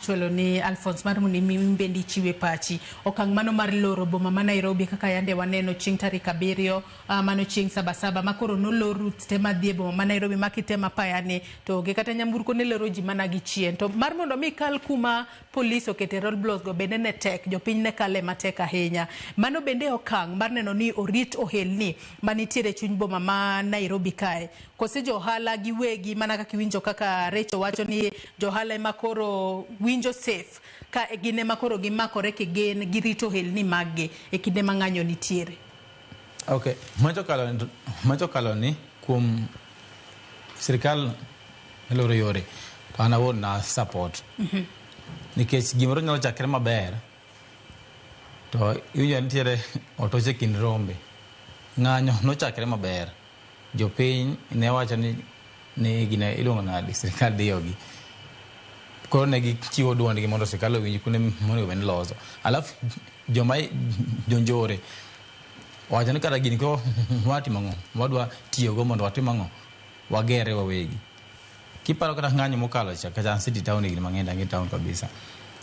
Cholo ni Alphonse Marmuni mimbendi chiwe pachi okang mano mar loro boma ma Nairobi kaka yande waneno ching tarik 7 mano ching sabasaba makoro no loru tema dhie boma ma Nairobi makitema payane to ge kata nyamburko ne loro ji mana gi chien to mar mondo mi kal kuma police okete roadblocks go bende ne tek jopiny ne kale matek ahinya mano bende okang mar neno ni orit ohelni manitiere chuny boma ma Nairobi kae kose johala gi wegi mana kaka winjo kaka Recho wacho ni johala makoro winjo safe ka gine makoro gimakore kigen girito helni magge e kinde mang'anyo nitiere. Okay, macho kalo ni kuom sirikal eloro yore to ana won na support. Nikech gimoro nyalo chakre maber to iwinjo nitiere otoche kind rombe. Ng'anyo no chakre maber. Jopiny ne wacho ni gine iluongo nade sirikal diyogi. Koro ne gichiwo duondgi mondo sirikal owinj kuonde monego bed ni loso. Alafu joma jonjore wacho ni kata gini ko watimo ang'o wadwa tiyogo mondo watim ang'o wagere wawegi. Kiparo kata ng'anyo mokalo cha kata city town gini mang'eny ange town kabisa.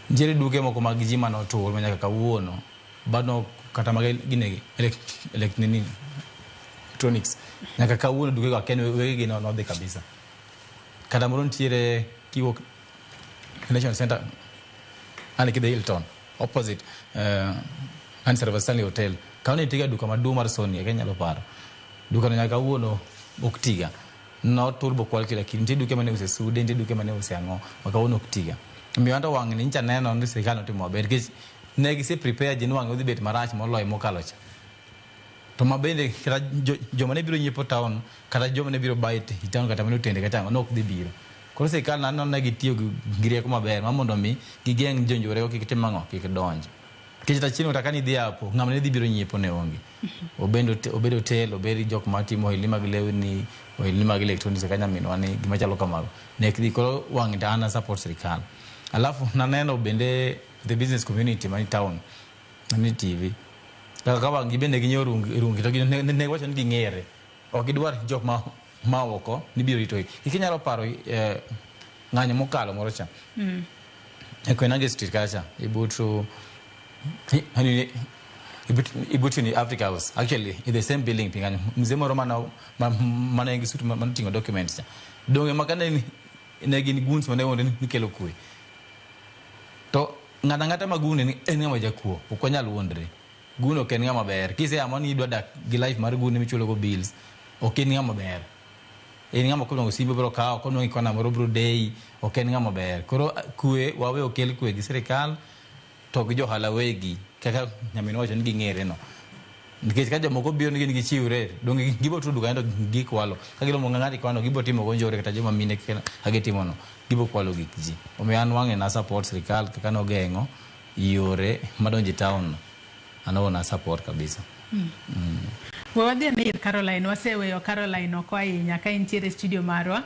Nitiere duke moko mag ji mano tur manyaka kawuono bado kata mag gine electronics nyaka kawuono duke go ken wegi no dhi kabisa. Kata moro nitiere kiwuok National Center ani kide Hilton opposite and Service Stanley Hotel kauni tiga duka maduong' mar Sony Kenya nyalo paro duka no nyaka wuono oktiga no turbo quality lakini ntie duke mane use sude ntie duke mane use ang'o makawuono oktiga mi wanda wang' ni ncha neno ni sirikal notimo maber kech ne gise prepare jin wang' odhi bet marach moloyo mokalo cha to mabende kata joma ne biro nyiepo town kata joma ne biro buy town kata mane tende kata no ok dhi biro. Koro sirikal nano ne gitiyo gi rieko maber ma mondo mi gigeng' jonjore go kik tim ang'o kik donj. Kech ta chino taka ni dhi apo ng'ama ne dhi biro nyiepo ne onge. Obed hotel obed jok matimo ohelni mag lewni ohelni mag electronics kaka minwa ni gima chalo kamago. Ne kidhi koro wang' ta ana support sirikal. Alafu naneno bende the business community mani town ni TV. Kaka wang' gibende ginyo rungi to ne wacho ni ging'ere. Ok gidwar jok ma oko ni biro rito ikinyalo paro ng'anyo mokalo moro cha e Koinange Street kacha ibutu ni Africa House actually in the same building pingani mzee moro mana ngi suit man tingo documents cha donge makane ne gin guns mane wonde ni kelo kwe to ng'ata magune ni en ng'ama jakuo okonyal wondre guno ken ng'ama ber kise amoni idwa dak gi life mar gune michulo go bills oken ng'ama ber en ng'ama kolongo simbe bro kao kono ikona moro bro day oken ng'ama ber koro kwe wawe okel kwe gi sirikal to gi johala wegi kaka nyamino wacho ni ging'ere no nikech ka jomoko biro ni gi chiwre donge gibo tudu kendo gikwalo ka gilomo ng'ati kwano gibo timo gonjore kata joma mine kage timo no gibo kwalo gik ji omiyo an wang'e na support sirikal kaka no geng'o yore madonje town ano na support kabisa. Wadhi ni Caroline waseweyo Caroline oko ahinya ka intiere studio marwa